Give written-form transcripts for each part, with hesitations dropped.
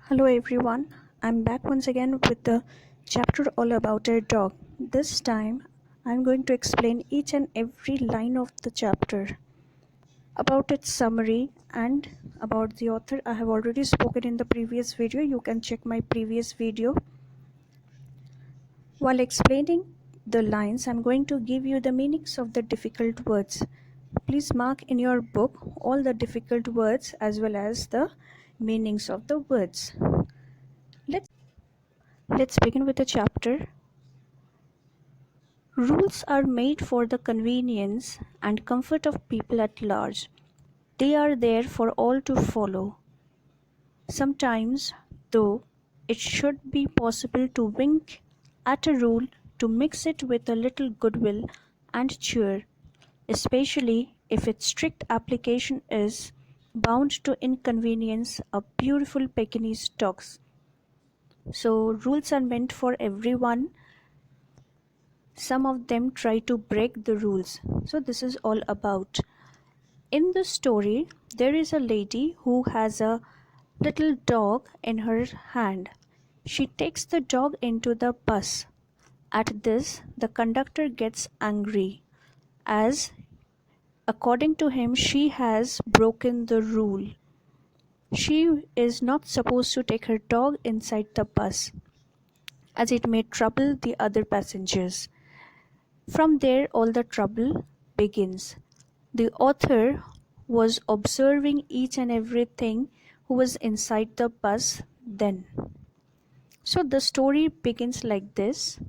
Hello everyone, I'm back once again with the chapter all about a dog. This time I'm going to explain each and every line of the chapter. About its summary and about the author, I have already spoken in the previous video. You can check my previous video. While explaining the lines, I'm going to give you the meanings of the difficult words. Please mark in your book all the difficult words as well as the meanings of the words. Let's begin with the chapter. Rules are made for the convenience and comfort of people at large. They are there for all to follow. Sometimes, though, it should be possible to wink at a rule to mix it with a little goodwill and cheer, especially if its strict application is bound to inconvenience a beautiful Pekingese dog. So, rules are meant for everyone. Some of them try to break the rules. So this is all about. In the story, there is a lady who has a little dog in her hand. She takes the dog into the bus. At this, the conductor gets angry, as according to him, she has broken the rule. She is not supposed to take her dog inside the bus, as it may trouble the other passengers. From there, all the trouble begins. The author was observing each and everything who was inside the bus then. So the story begins like this.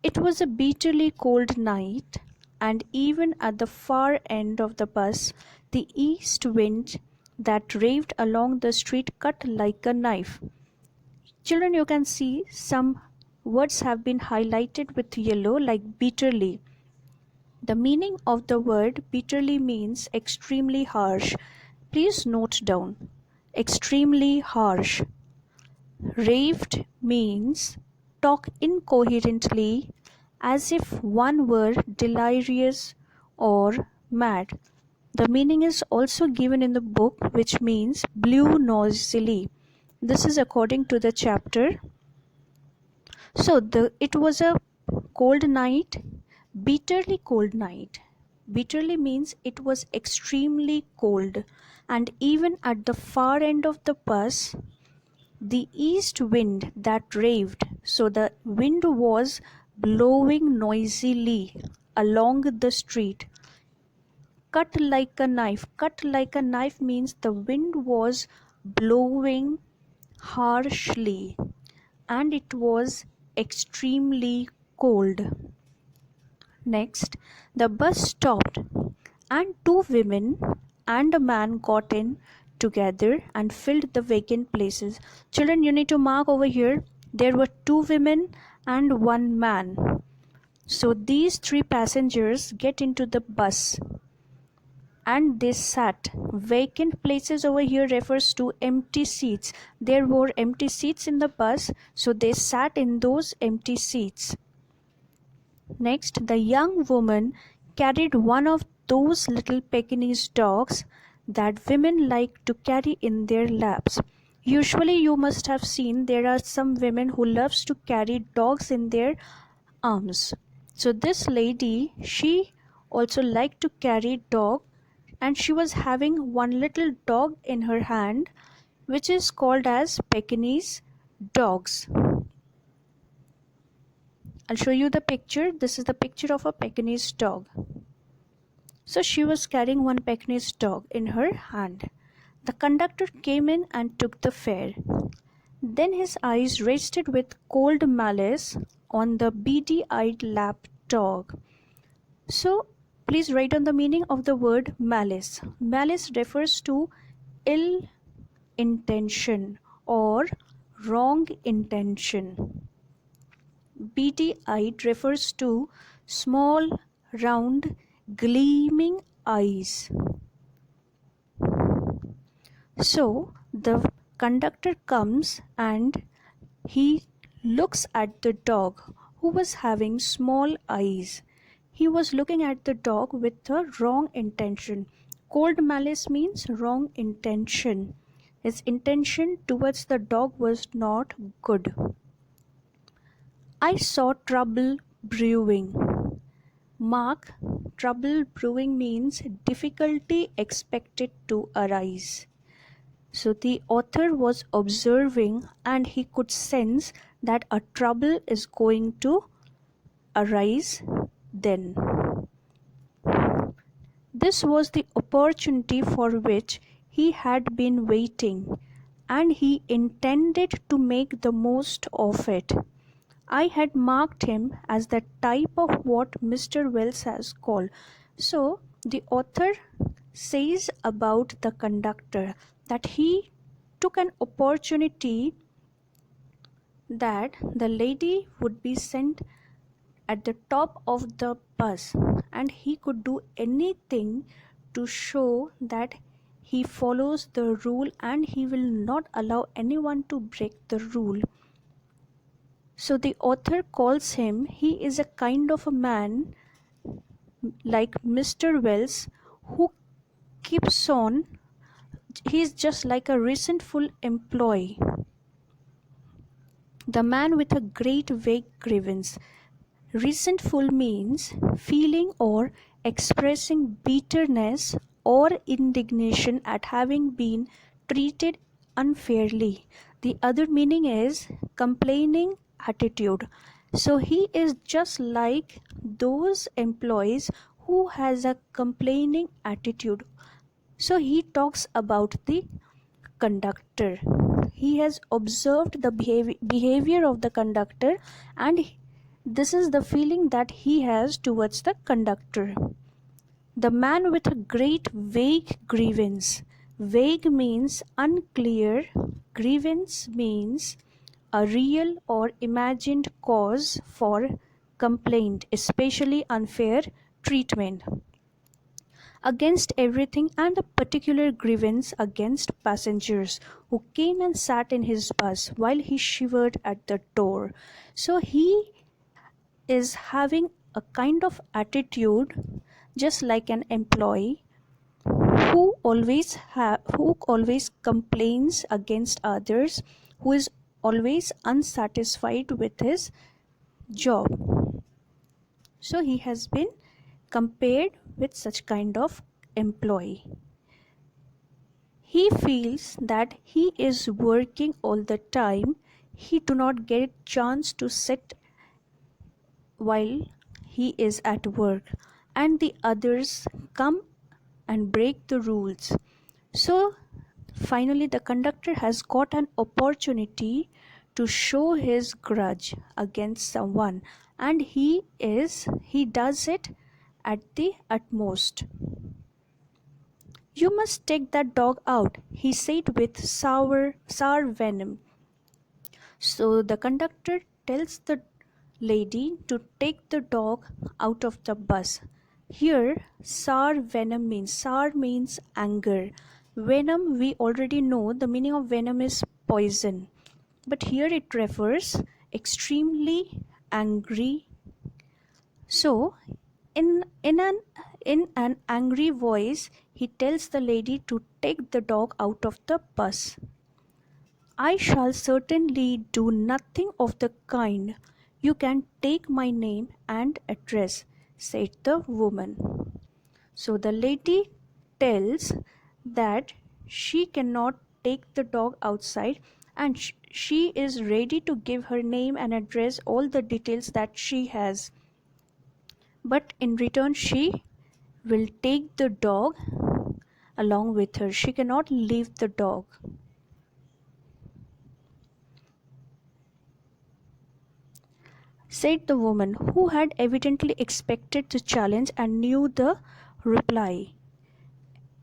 It was a bitterly cold night, and even at the far end of the bus, the east wind that raved along the street cut like a knife. Children, you can see some words have been highlighted with yellow, like bitterly. The meaning of the word bitterly means extremely harsh. Please note down. Extremely harsh. Raved means talk incoherently as if one were delirious or mad. The meaning is also given in the book, which means blew noisily. This is according to the chapter. So it was a cold night, bitterly cold night. Bitterly means it was extremely cold, and even at the far end of the bus, the east wind that raved, so the wind was blowing noisily along the street. Cut like a knife. Cut like a knife means the wind was blowing harshly and it was extremely cold. Next, the bus stopped, and two women and a man got in together and filled the vacant places. Children, you need to mark over here. There were two women and one man. So these three passengers get into the bus and they sat. Vacant places over here refers to empty seats. There were empty seats in the bus, so they sat in those empty seats. Next, the young woman carried one of those little Pekingese dogs that women like to carry in their laps. Usually you must have seen there are some women who loves to carry dogs in their arms. So this lady, she also liked to carry dog, and she was having one little dog in her hand, which is called as Pekingese dogs. I'll show you the picture. This is the picture of a Pekingese dog. So she was carrying one Pekingese dog in her hand. The conductor came in and took the fare. Then his eyes rested with cold malice on the beady-eyed lap dog. So please write down the meaning of the word malice. Malice refers to ill intention or wrong intention. Beady-eyed refers to small, round, gleaming eyes. So the conductor comes and he looks at the dog who was having small eyes. He was looking at the dog with a wrong intention. Cold malice means wrong intention. His intention towards the dog was not good. I saw trouble brewing. Mark, trouble brewing means difficulty expected to arise. So the author was observing and he could sense that a trouble is going to arise then. This was the opportunity for which he had been waiting, and he intended to make the most of it. I had marked him as the type of what Mr. Wells has called. So, the author says about the conductor that he took an opportunity that the lady would be sent at the top of the bus, and he could do anything to show that he follows the rule and he will not allow anyone to break the rule. So the author calls him, he is a kind of a man like Mr. Wells who keeps on, he's just like a resentful employee, the man with a great vague grievance. Resentful means feeling or expressing bitterness or indignation at having been treated unfairly. The other meaning is complaining attitude. So he is just like those employees who has a complaining attitude. So he talks about the conductor. He has observed the behavior of the conductor, and this is the feeling that he has towards the conductor. The man with a great vague grievance. Vague means unclear. Grievance means a real or imagined cause for complaint, especially unfair treatment against everything, and a particular grievance against passengers who came and sat in his bus while he shivered at the door. So he is having a kind of attitude just like an employee who always complains against others, who is always unsatisfied with his job. So he has been compared with such kind of employee. He feels that he is working all the time. He do not get chance to sit while he is at work, and the others come and break the rules. So finally the conductor has got an opportunity to show his grudge against someone, and he does it at the utmost. You must take that dog out, he said with sour venom. So the conductor tells the lady to take the dog out of the bus. Here, sour means anger. Venom, we already know the meaning of venom is poison, but here it refers extremely angry. So, in an angry voice, he tells the lady to take the dog out of the bus. I shall certainly do nothing of the kind. You can take my name and address, said the woman. So the lady tells that she cannot take the dog outside, and she is ready to give her name and address, all the details that she has. But in return, she will take the dog along with her. She cannot leave the dog. Said the woman, who had evidently expected the challenge and knew the reply.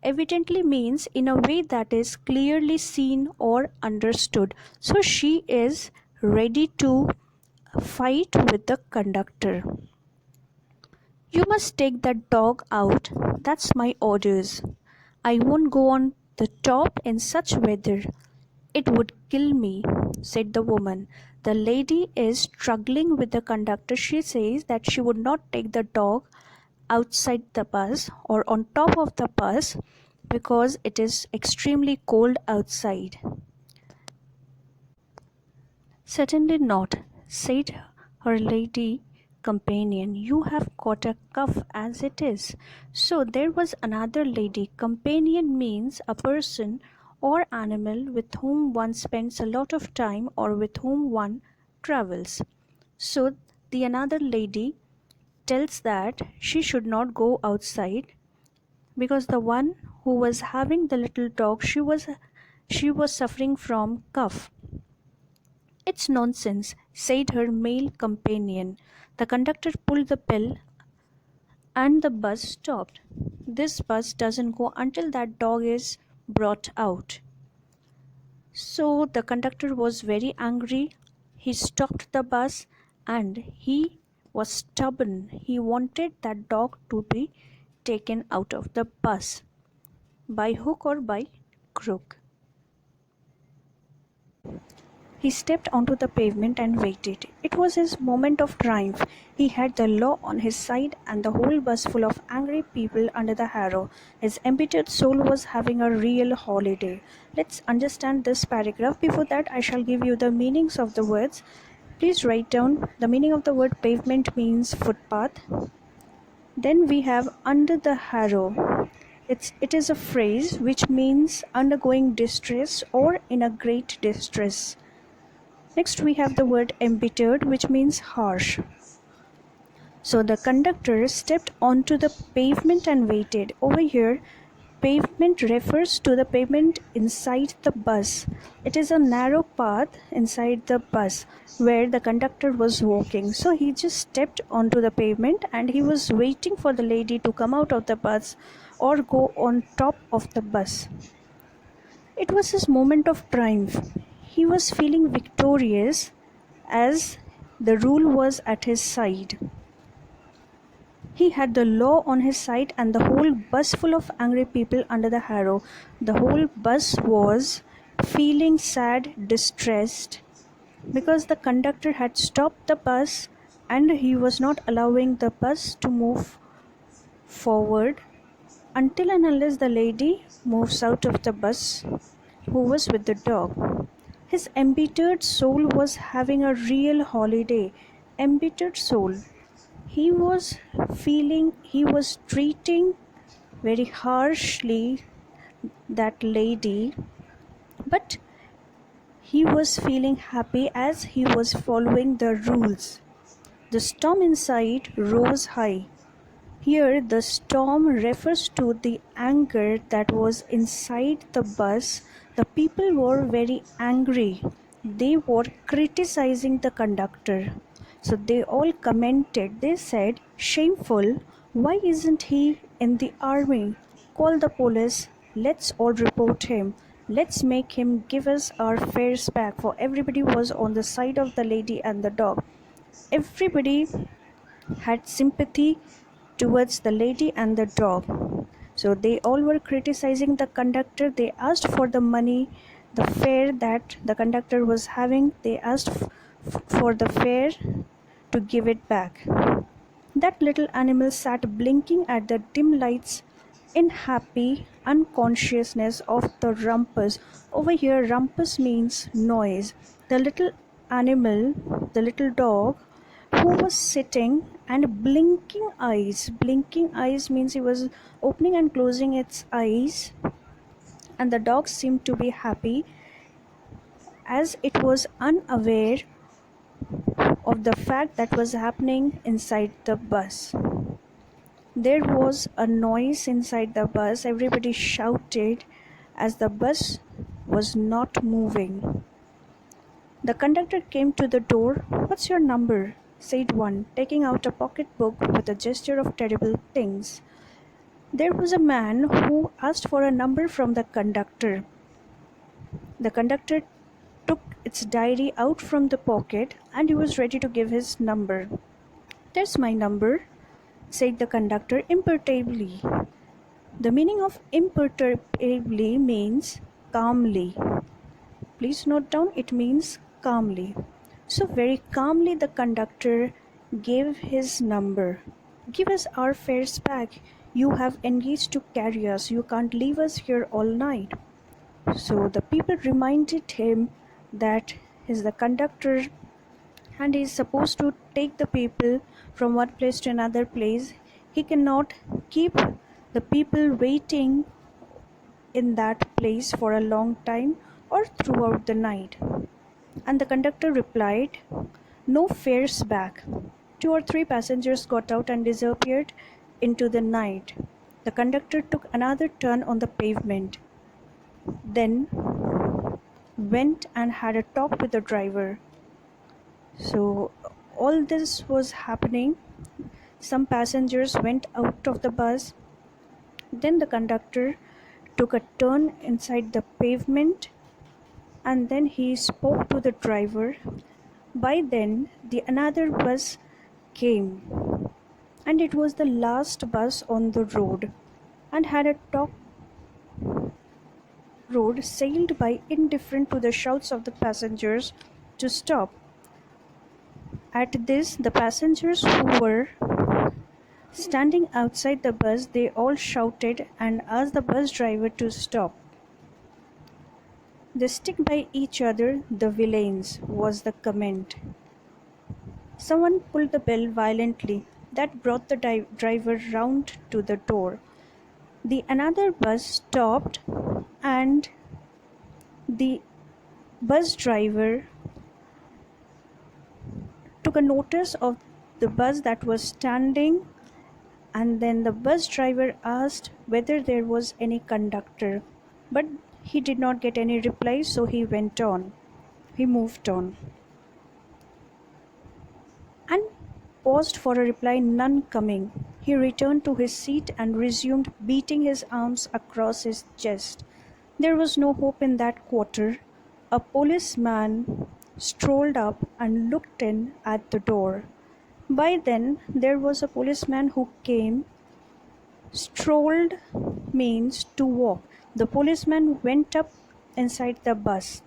Evidently means in a way that is clearly seen or understood. So she is ready to fight with the conductor. You must take that dog out. That's my orders. I won't go on the top in such weather. It would kill me, said the woman. The lady is struggling with the conductor. She says that she would not take the dog outside the bus or on top of the bus, because it is extremely cold outside. Certainly not, said her lady companion. You have got a cough as it is. So there was another lady companion means a person or animal with whom one spends a lot of time or with whom one travels. So the another lady tells that she should not go outside because the one who was having the little dog she was suffering from cough. It's nonsense, said her male companion. The conductor pulled the bell and the bus stopped. This bus doesn't go until that dog is brought out. So the conductor was very angry. He stopped the bus and he was stubborn. He wanted that dog to be taken out of the bus by hook or by crook. He stepped onto the pavement and waited. It was his moment of triumph. He had the law on his side and the whole bus full of angry people under the harrow. His embittered soul was having a real holiday. Let's understand this paragraph. Before that, I shall give you the meanings of the words. Please write down the meaning of the word pavement means footpath. Then we have under the harrow. It is a phrase which means undergoing distress or in a great distress. Next we have the word embittered, which means harsh. So the conductor stepped onto the pavement and waited. Over here, pavement refers to the pavement inside the bus. It is a narrow path inside the bus where the conductor was walking. So he just stepped onto the pavement and he was waiting for the lady to come out of the bus or go on top of the bus. It was his moment of triumph. He was feeling victorious as the rule was at his side. He had the law on his side and the whole bus full of angry people under the harrow. The whole bus was feeling sad, distressed, because the conductor had stopped the bus and he was not allowing the bus to move forward until and unless the lady moves out of the bus who was with the dog. His embittered soul was having a real holiday. Embittered soul. He was treating very harshly that lady, but he was feeling happy as he was following the rules. The storm inside rose high. Here, the storm refers to the anger that was inside the bus. The people were very angry. They were criticizing the conductor. So they all commented. They said, "Shameful, why isn't he in the army? Call the police. Let's all report him. Let's make him give us our fares back." For everybody was on the side of the lady and the dog. Everybody had sympathy towards the lady and the dog. So they all were criticizing the conductor. They asked for the money, the fare that the conductor was having. They asked for the fare to give it back. That little animal sat blinking at the dim lights in happy unconsciousness of the rumpus. Over here, rumpus means noise. The little animal, the little dog, who was sitting and blinking eyes. Blinking eyes means he was opening and closing its eyes, and the dog seemed to be happy as it was unaware of the fact that was happening inside the bus. There was a noise inside the bus. Everybody shouted as the bus was not moving. The conductor came to the door. "What's your number?" said one, taking out a pocketbook with a gesture of terrible things. There was a man who asked for a number from the conductor. The conductor took its diary out from the pocket and he was ready to give his number. "There's my number," said the conductor imperturbably. The meaning of imperturbably means calmly. Please note down, it means calmly. So very calmly the conductor gave his number. "Give us our fares back. You have engaged to carry us. You can't leave us here all night. So the people reminded him that he's the conductor and he is supposed to take the people from one place to another place. He cannot keep the people waiting in that place for a long time or throughout the night. And the conductor replied, "No fares back." Two or three passengers got out and disappeared into the night. The conductor took another turn on the pavement, then went and had a talk with the driver. So, all this was happening. Some passengers went out of the bus. Then the conductor took a turn inside the pavement and then he spoke to the driver. By then, the another bus came and it was the last bus on the road and had a talk road sailed by indifferent to the shouts of the passengers to stop. At this, the passengers who were standing outside the bus, they all shouted and asked the bus driver to stop. "They stick by each other, the villains," was the comment. Someone pulled the bell violently. That brought the driver round to the door. The another bus stopped and the bus driver took a notice of the bus that was standing, and then the bus driver asked whether there was any conductor, but he did not get any reply, so he went on. He moved on and paused for a reply, none coming. He returned to his seat and resumed beating his arms across his chest. There was no hope in that quarter. A policeman strolled up and looked in at the door. By then, there was a policeman who came. Strolled means to walk. The policeman went up inside the bus.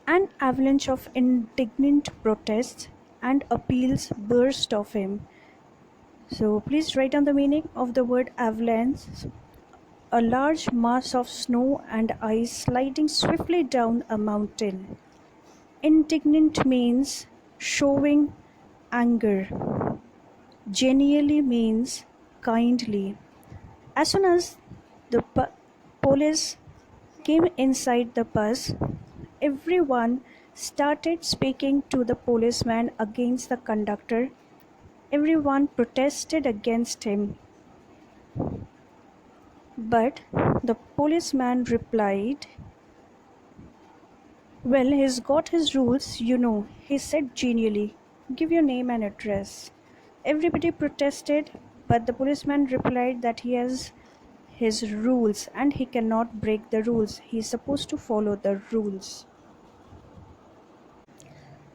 An avalanche of indignant protests and appeals burst of him. So please write down the meaning of the word avalanche. A large mass of snow and ice sliding swiftly down a mountain. Indignant means showing anger. Genially means kindly. As soon as the police came inside the bus, everyone started speaking to the policeman against the conductor. Everyone protested against him. But the policeman replied, "Well, he's got his rules, you know," he said genially. "Give your name and address." Everybody protested, but the policeman replied that he has his rules and he cannot break the rules. He is supposed to follow the rules.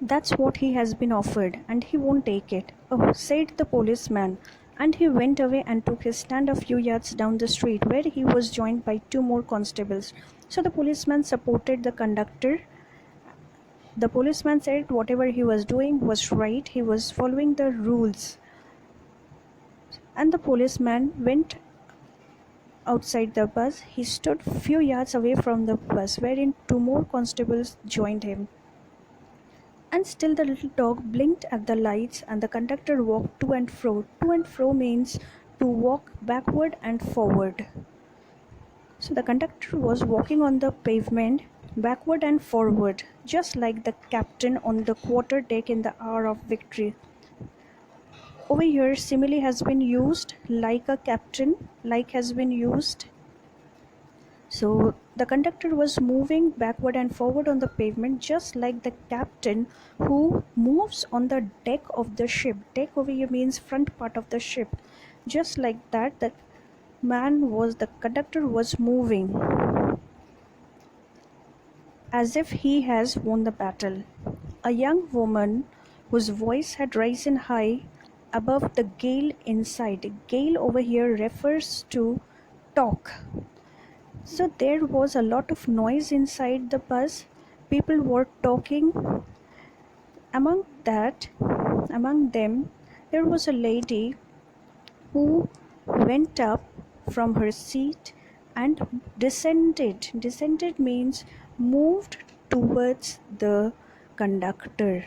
That's what he has been offered, and he won't take it. "Oh," said the policeman, and he went away and took his stand a few yards down the street, where he was joined by two more constables. So the policeman supported the conductor. The policeman said whatever he was doing was right, he was following the rules. And the policeman went outside the bus. He stood few yards away from the bus, wherein two more constables joined him. And still the little dog blinked at the lights, and the conductor walked to and fro. To and fro means to walk backward and forward. So the conductor was walking on the pavement backward and forward, just like the captain on the quarter deck in the hour of victory. Over here, simile has been used, like a captain, like has been used. So the conductor was moving backward and forward on the pavement, just like the captain who moves on the deck of the ship. Deck over here means front part of the ship. Just like that, the conductor was moving as if he has won the battle. A young woman whose voice had risen high above the gale inside. Gale over here refers to talk. So there was a lot of noise inside the bus. People were talking. Among them, there was a lady who went up from her seat and descended. Descended means moved towards the conductor,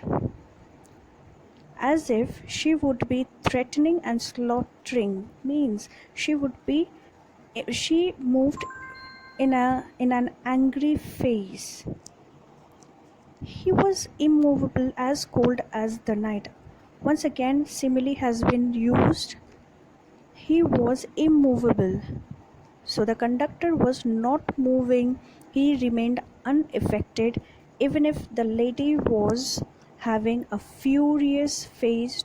as if she would be threatening and slaughtering. Means she moved in an angry face. He was immovable, as cold as the night. Once again, simile has been used. He was immovable. So the conductor was not moving, he remained unaffected, even if the lady was having a furious face.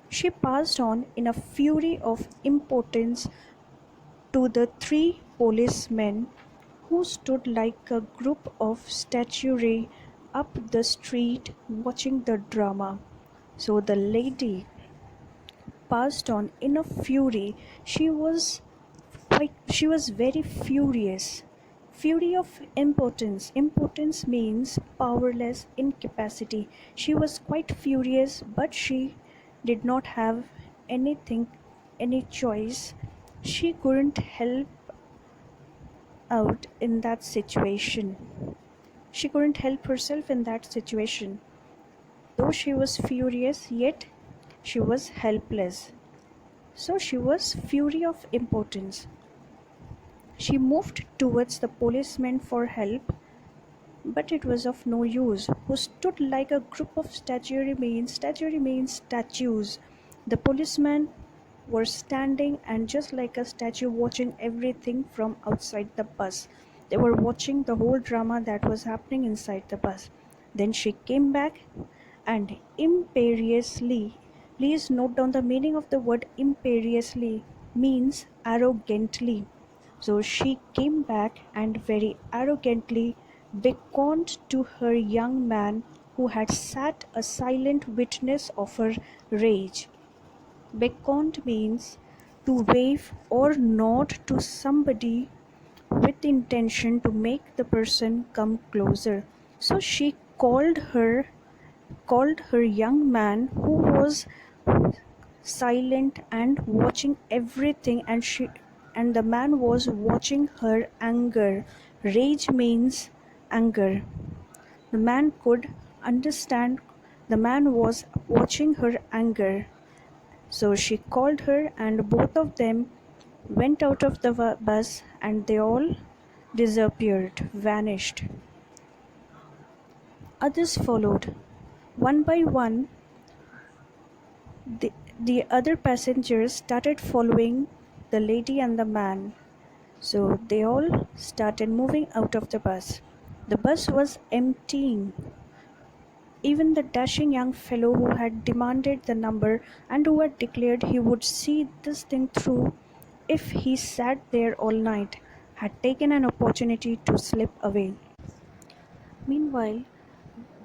She passed on in a fury of impotence to the three policemen who stood like a group of statuary up the street watching the drama. So the lady passed on in a fury. She was very furious. Fury of impotence. Impotence means powerless, incapacity. She was quite furious, but she did not have anything, any choice. She couldn't help out in that situation. She couldn't help herself in that situation. Though she was furious, yet she was helpless. So she was fury of impotence. She moved towards the policeman for help, but it was of no use. Who stood like a group of statuary means statues. The policemen were standing and just like a statue watching everything from outside the bus. They were watching the whole drama that was happening inside the bus. Then she came back and imperiously, please note down the meaning of the word imperiously, means arrogantly. So she came back and very arrogantly beckoned to her young man who had sat a silent witness of her rage. Beckoned means to wave or nod to somebody with intention to make the person come closer. So she called her young man who was silent and watching everything, and the man was watching her anger. Rage means anger. The man could understand the man was watching her anger. So she called her, and both of them went out of the bus and they all disappeared, vanished. Others followed. One by one, the, the other passengers started following the lady and the man. So they all started moving out of the bus. The bus was emptying. Even the dashing young fellow who had demanded the number and who had declared he would see this thing through if he sat there all night had taken an opportunity to slip away. Meanwhile,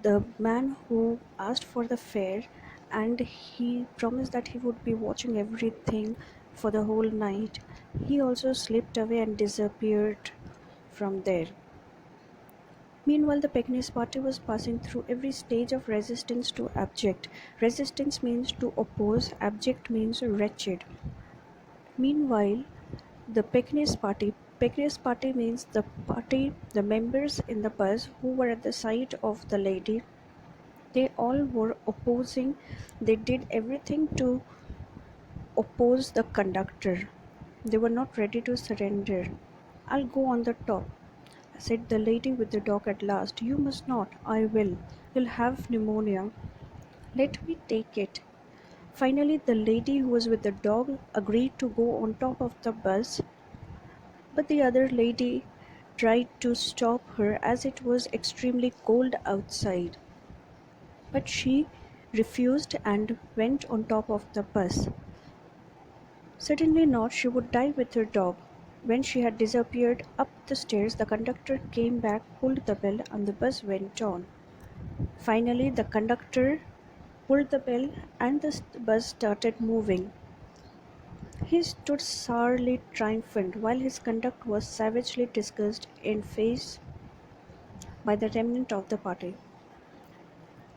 the man who asked for the fare and he promised that he would be watching everything for the whole night, he also slipped away and disappeared from there. Meanwhile, the Pekingese party was passing through every stage of resistance to abject. Resistance means to oppose, abject means wretched. Meanwhile, Pekingese party means the members in the bus who were at the side of the lady, they all were opposing. They did everything to oppose the conductor. They were not ready to surrender. "I'll go on the top," said the lady with the dog at last. "You must not." "I will. You'll have pneumonia." "Let me take it." Finally, the lady who was with the dog agreed to go on top of the bus, but the other lady tried to stop her as it was extremely cold outside. But she refused and went on top of the bus. Certainly not, she would die with her dog. When she had disappeared up the stairs, the conductor came back, pulled the bell, and the bus went on. Finally, the conductor pulled the bell and the bus started moving. He stood sourly triumphant while his conduct was savagely discussed in face by the remnant of the party.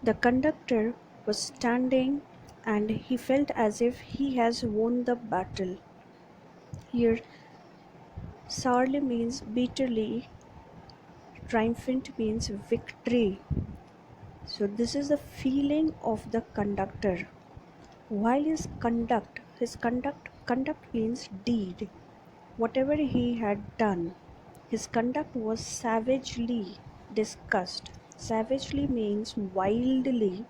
The conductor was standing and he felt as if he has won the battle. Here, sourly means bitterly, triumphant means victory. So, this is the feeling of the conductor. While his conduct means deed, whatever he had done, his conduct was savagely discussed. Savagely means wildly.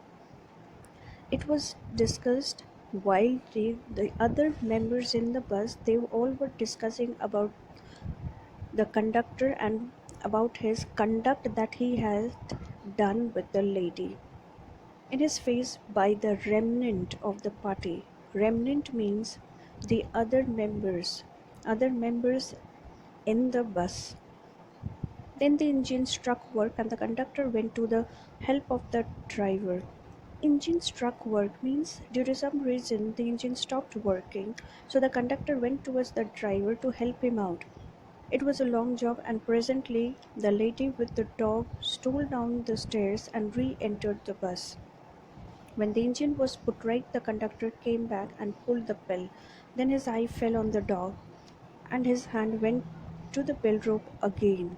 It was discussed wildly. The other members in the bus, they all were discussing about the conductor and about his conduct that he had done with the lady. In his face by the remnant of the party. Remnant means the other members in the bus. Then the engine struck work and the conductor went to the help of the driver. Engine struck work means due to some reason the engine stopped working, so the conductor went towards the driver to help him out. It was a long job, and presently the lady with the dog stole down the stairs and re entered the bus. When the engine was put right, the conductor came back and pulled the bell. Then his eye fell on the dog, and his hand went to the bell rope again.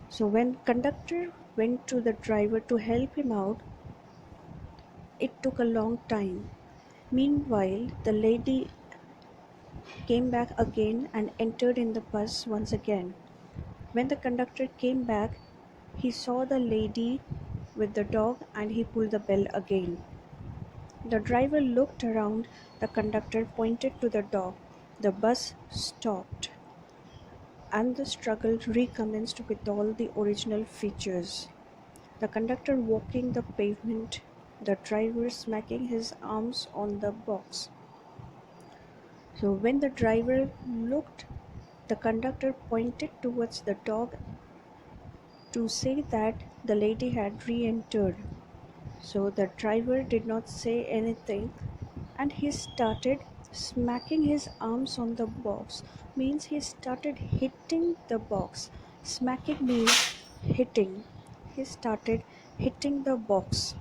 So when conductor went to the driver to help him out, it took a long time. Meanwhile, the lady came back again and entered in the bus once again. When the conductor came back, he saw the lady with the dog and he pulled the bell again. The driver looked around, the conductor pointed to the dog. The bus stopped, and the struggle recommenced with all the original features. The conductor walking the pavement, the driver smacking his arms on the box. So when the driver looked, the conductor pointed towards the dog to say that the lady had re-entered. So the driver did not say anything, and he started smacking his arms on the box. Means he started hitting the box. Smacking means hitting. He started hitting the box.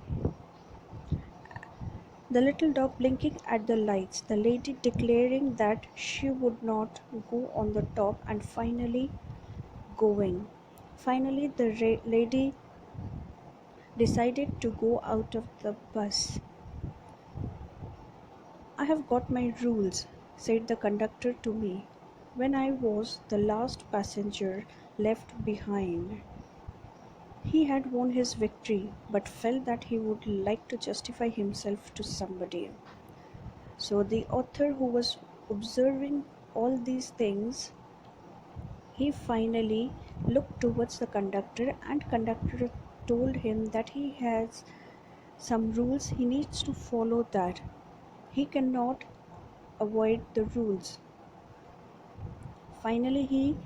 The little dog blinking at the lights, the lady declaring that she would not go on the top, and finally going. Finally, the lady decided to go out of the bus. "I have got my rules," said the conductor to me, when I was the last passenger left behind. He had won his victory, but felt that he would like to justify himself to somebody. So the author, who was observing all these things, he finally looked towards the conductor, and conductor told him that he has some rules, he needs to follow that. He cannot avoid the rules. Finally, he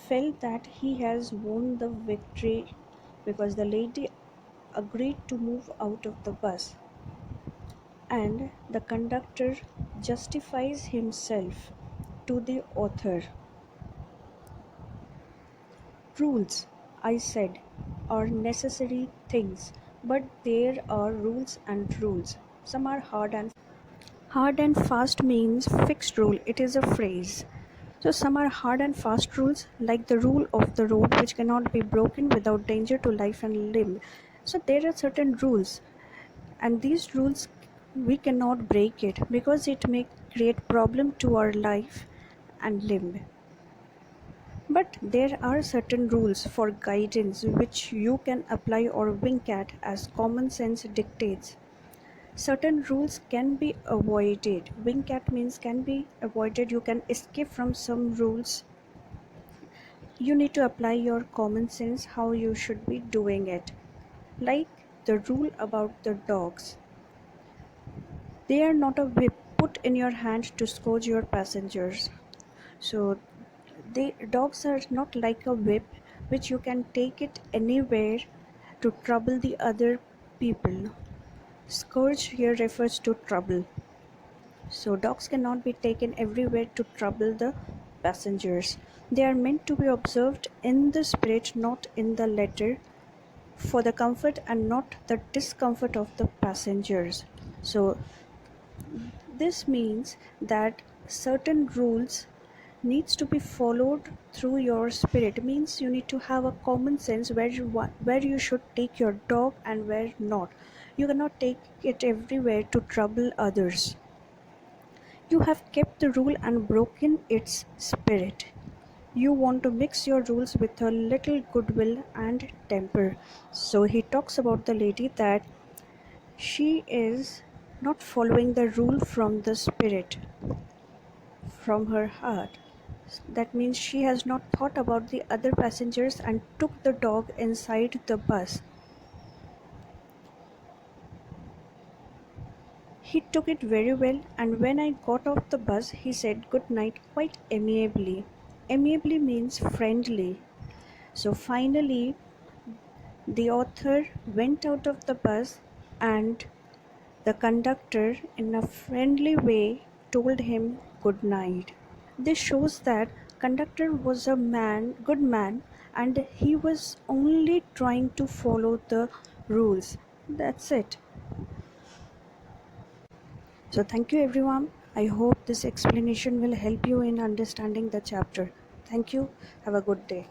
felt that he has won the victory because the lady agreed to move out of the bus, and the conductor justifies himself to the author. "Rules," I said, "are necessary things, but there are rules and rules. Some are hard and fast means fixed rule. It is a phrase. So some are hard and fast rules, like the rule of the road, which cannot be broken without danger to life and limb. So there are certain rules, and these rules we cannot break it because it may create problem to our life and limb. But there are certain rules for guidance which you can apply or wink at as common sense dictates. Certain rules can be avoided. Wink at means can be avoided. You can escape from some rules. You need to apply your common sense how you should be doing it. Like the rule about the dogs. They are not a whip put in your hand to scourge your passengers. So the dogs are not like a whip which you can take it anywhere to trouble the other people. Scourge here refers to trouble. So dogs cannot be taken everywhere to trouble the passengers. They are meant to be observed in the spirit, not in the letter, for the comfort and not the discomfort of the passengers. So this means that certain rules needs to be followed through your spirit. It means you need to have a common sense where you should take your dog and where not. You cannot take it everywhere to trouble others. You have kept the rule and broken its spirit. You want to mix your rules with a little goodwill and temper. So he talks about the lady that she is not following the rule from the spirit, from her heart. That means she has not thought about the other passengers and took the dog inside the bus. He took it very well, and when I got off the bus, he said good night quite amiably. Amiably means friendly. So finally, the author went out of the bus, and the conductor, in a friendly way, told him good night. This shows that conductor was a good man, and he was only trying to follow the rules. That's it. So thank you everyone. I hope this explanation will help you in understanding the chapter. Thank you. Have a good day.